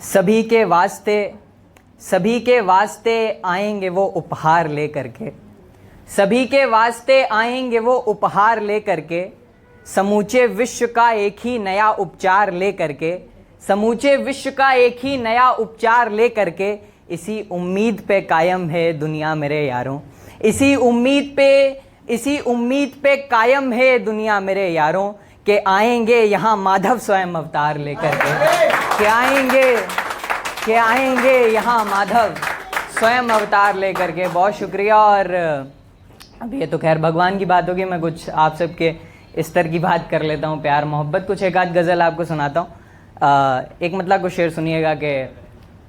सभी के वास्ते आएंगे वो उपहार लेकर के, सभी के वास्ते आएंगे वो उपहार लेकर के, समूचे विश्व का एक ही नया उपचार लेकर के, समूचे विश्व का एक ही नया उपचार लेकर के। इसी उम्मीद पे कायम है दुनिया मेरे यारों, इसी उम्मीद पे कायम है दुनिया मेरे यारों, कि आएंगे यहाँ माधव स्वयं अवतार लेकर के, कि आएंगे यहाँ माधव स्वयं अवतार लेकर के। बहुत शुक्रिया। और अब ये तो खैर भगवान की बात होगी, मैं कुछ आप सबके स्तर की बात कर लेता हूँ, प्यार मोहब्बत। कुछ एक आध गज़ल आपको सुनाता हूँ। एक मतलब को शेर सुनिएगा कि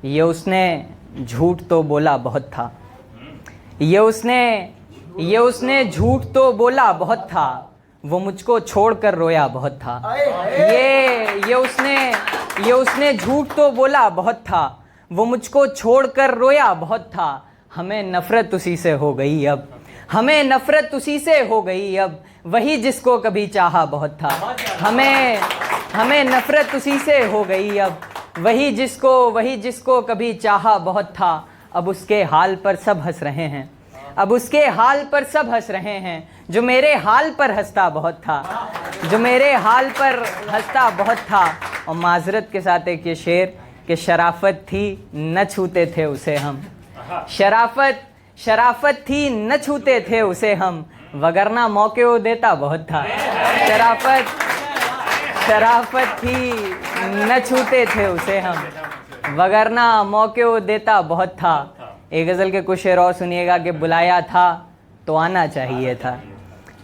ये उसने झूठ तो बोला बहुत था, ये उसने झूठ तो बोला बहुत था, वो मुझको छोड़कर रोया बहुत था। ये उसने झूठ तो बोला बहुत था, वो मुझको छोड़कर रोया बहुत था। हमें नफ़रत उसी से हो गई अब, हमें नफ़रत उसी से हो गई अब, वही जिसको कभी चाहा बहुत था। हमें नफ़रत उसी से हो गई अब, वही जिसको कभी चाहा बहुत था। अब उसके हाल पर सब हंस रहे हैं, अब उसके हाल पर सब हंस रहे हैं, जो मेरे हाल पर हंसता बहुत था, जो मेरे हाल पर हंसता बहुत था। और माजरत के साथ एक ये शेर कि शराफत थी न छूते थे उसे हम, शराफत थी न छूते थे उसे हम, वगरना मौके वो देता बहुत था। शराफत थी न छूते थे उसे हम, वगरना मौके वो देता बहुत था। एक गज़ल के कुछ शेर और सुनिएगा कि बुलाया था तो आना चाहिए था,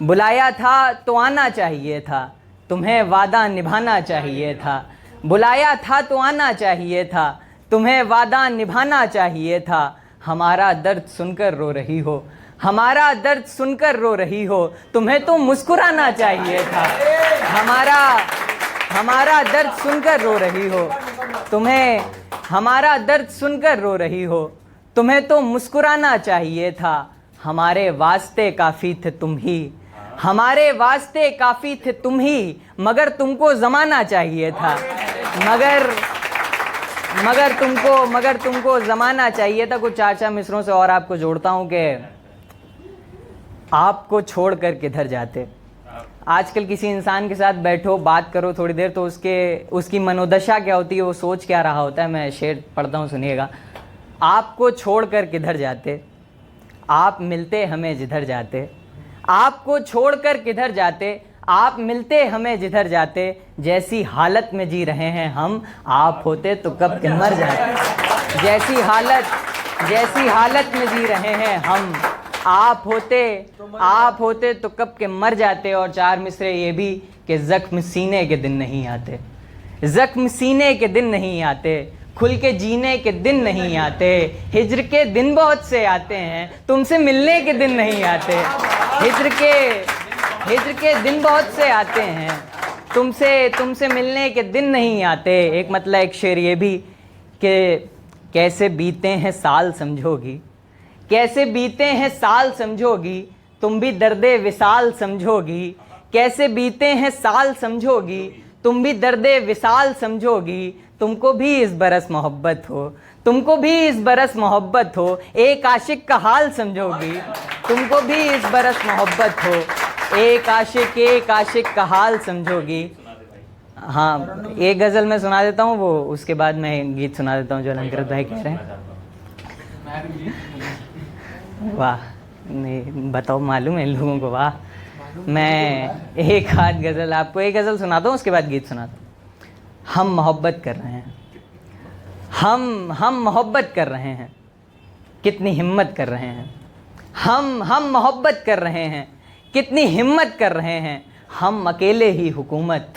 बुलाया था तो आना चाहिए था, तुम्हें वादा निभाना चाहिए था। बुलाया था तो आना चाहिए था, तुम्हें वादा निभाना चाहिए था। हमारा दर्द सुनकर रो रही हो, हमारा दर्द सुनकर रो रही हो, तुम्हें तो मुस्कुराना चाहिए था। हमारा दर्द सुनकर रो रही हो, हमारा दर्द सुनकर रो रही हो, तुम्हें तो मुस्कुराना चाहिए था। हमारे वास्ते काफ़ी थे तुम ही, हमारे वास्ते काफ़ी थे तुम ही, मगर तुमको ज़माना चाहिए था, मगर तुमको ज़माना चाहिए था। कुछ चार मिसरों से और आपको जोड़ता हूँ कि आपको छोड़कर किधर जाते। आजकल किसी इंसान के साथ बैठो, बात करो थोड़ी देर, तो उसकी मनोदशा क्या होती है, वो सोच क्या रहा होता है। मैं शेर पढ़ता हूँ, सुनिएगा। आपको छोड़कर किधर जाते, आप मिलते हमें जिधर जाते, आपको छोड़कर किधर जाते, आप मिलते हमें जिधर जाते। जैसी हालत में जी रहे हैं हम, आप होते तो कब के मर जाते। जैसी हालत में जी रहे हैं हम, आप होते तो कब के मर जाते। और चार मिसरे ये भी कि ज़ख्म सीने के दिन नहीं आते, ज़ख्म सीने के दिन नहीं आते, खुल के जीने के दिन नहीं आते। हिज्र के दिन बहुत से आते हैं, तुमसे मिलने के दिन नहीं आते। हिज्र के दिन बहुत से आते हैं, तुमसे मिलने के दिन नहीं आते। एक मतलब एक शेर ये भी कि कैसे बीते हैं साल समझोगी, कैसे बीते हैं साल समझोगी, तुम भी दर्दे विसाल समझोगी। कैसे बीते हैं साल समझोगी, तुम भी दर्दे विसाल समझोगी। तुमको भी इस बरस मोहब्बत हो, तुमको भी इस बरस मोहब्बत हो, एक आशिक का हाल समझोगी। तुमको भी इस बरस मोहब्बत हो, एक आशिक का हाल समझोगी। हाँ, एक गज़ल मैं सुना देता हूँ, वो उसके बाद मैं गीत सुना देता हूँ जो अलंकृत भाई कह रहे हैं। वाह, नहीं बताओ, मालूम है इन लोगों को। वाह, मैं एक आध गज़ल आपको, एक गज़ल सुनाता हूँ, उसके बाद गीत सुनाता हूँ। हम मोहब्बत कर रहे हैं, हम मोहब्बत कर रहे हैं, कितनी हिम्मत कर रहे हैं। हम मोहब्बत कर रहे हैं, कितनी हिम्मत कर रहे हैं। हम अकेले ही हुकूमत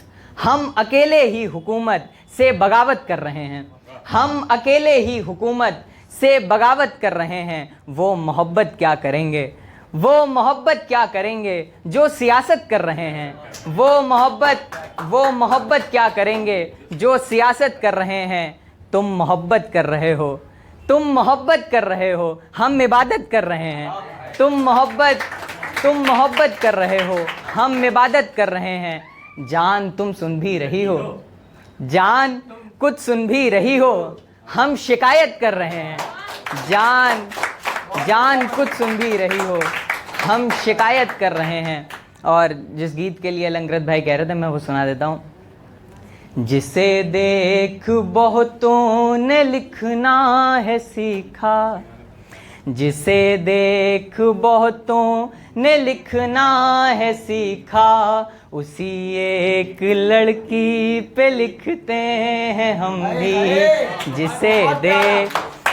से बगावत कर रहे हैं, हम अकेले ही हुकूमत से बगावत कर रहे हैं। वो मोहब्बत क्या करेंगे, वो मोहब्बत क्या करेंगे जो सियासत कर रहे हैं। वो मोहब्बत क्या करेंगे जो सियासत कर रहे हैं। तुम मोहब्बत कर रहे हो, हम इबादत कर रहे हैं। तुम मोहब्बत कर रहे हो, हम इबादत कर रहे हैं। जान तुम सुन भी रही हो, जान कुछ सुन भी रही हो, हम शिकायत कर रहे हैं। जान जान कुछ सुन भी रही हो, हम शिकायत कर रहे हैं। और जिस गीत के लिए अलंकृत भाई कह रहे थे मैं वो सुना देता हूँ। जिसे देख बहुतों ने लिखना है सीखा, जिसे देख बहुतों ने लिखना है सीखा, उसी एक लड़की पे लिखते हैं हम भी।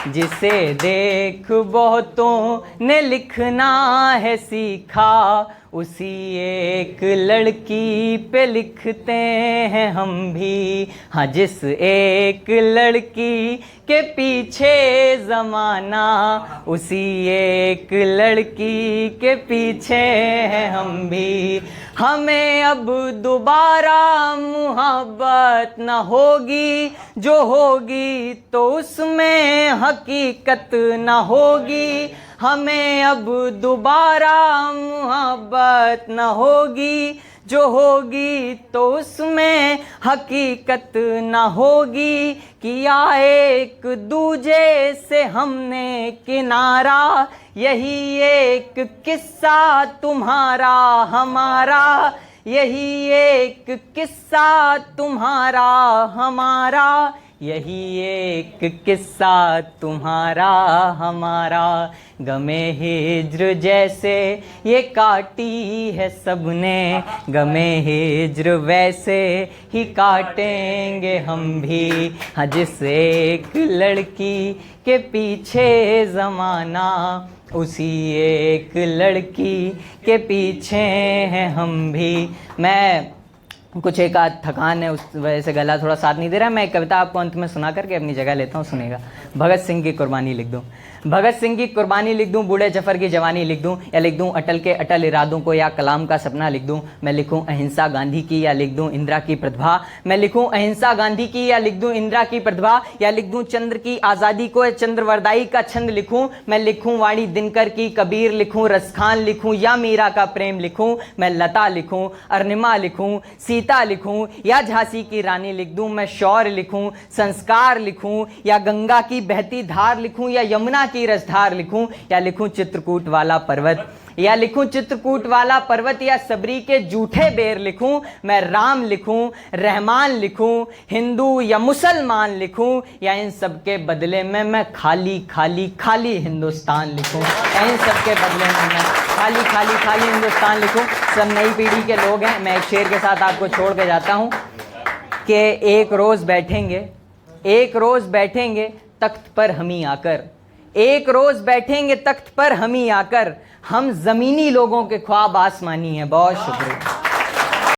जिसे देख बहुतों ने लिखना है सीखा, उसी एक लड़की पे लिखते हैं हम भी। हाँ, जिस एक लड़की के पीछे ज़माना, उसी एक लड़की के पीछे हैं हम भी। हमें अब दोबारा मोहब्बत न होगी, जो होगी तो उसमें हकीकत न होगी। हमें अब दोबारा मोहब्बत न होगी, जो होगी तो उसमें हकीकत न होगी। किया एक दूजे से हमने किनारा, यही एक किस्सा तुम्हारा हमारा, यही एक किस्सा तुम्हारा हमारा, यही एक किस्सा तुम्हारा हमारा। गमे हिज्र जैसे ये काटी है सबने, गमे हिज्र वैसे ही काटेंगे हम भी। हाँ, जिस एक लड़की के पीछे ज़माना, उसी एक लड़की के पीछे हैं हम भी। मैं कुछ एक आध थकान है, उस वजह से गला थोड़ा साथ नहीं दे रहा है। मैं एक कविता आपको अंत में सुना करके अपनी जगह लेता हूँ, सुनेगा। भगत सिंह की कुर्बानी लिख दूँ, भगत सिंह की कुर्बानी लिख दूँ, बूढ़े जफर की जवानी लिख दूँ, या लिख दूँ अटल के अटल इरादों को, या कलाम का सपना लिख दूँ। मैं लिखूँ अहिंसा गांधी की, या लिख दूँ इंदिरा की प्रतिभा। मैं लिखूँ अहिंसा गांधी की, या लिख दूँ इंदिरा की प्रतिभा, या लिख दूँ चंद्र की आज़ादी को, चंद्रवरदाई का छंद लिखूँ। मैं लिखूँ वाणी दिनकर की, कबीर लिखूँ, रसखान लिखूँ, या मीरा का प्रेम लिखूँ। मैं लता लिखूँ, अरुणिमा लिखूँ, सीता लिखूं, या झांसी की रानी लिख दूं। मैं शौर्य लिखूं, संस्कार लिखूं, या गंगा की बहती धार लिखूं, या यमुना की रसधार लिखूं, या लिखूं चित्रकूट वाला पर्वत, या लिखूं चित्रकूट वाला पर्वत, या सबरी के जूठे बेर लिखूं। मैं राम लिखूं, रहमान लिखूं, हिंदू या मुसलमान लिखूं, या इन सब के बदले में मैं खाली खाली खाली हिंदुस्तान लिखूं। या इन सब के बदले में मैं खाली खाली खाली हिंदुस्तान लिखूं। सब नई पीढ़ी के लोग हैं। मैं एक शेर के साथ आपको छोड़ के जाता हूं कि एक रोज़ बैठेंगे तख्त पर हम ही आकर, एक रोज़ बैठेंगे तख्त पर हम ही आकर, हम ज़मीनी लोगों के ख्वाब आसमानी हैं। बहुत शुक्रिया।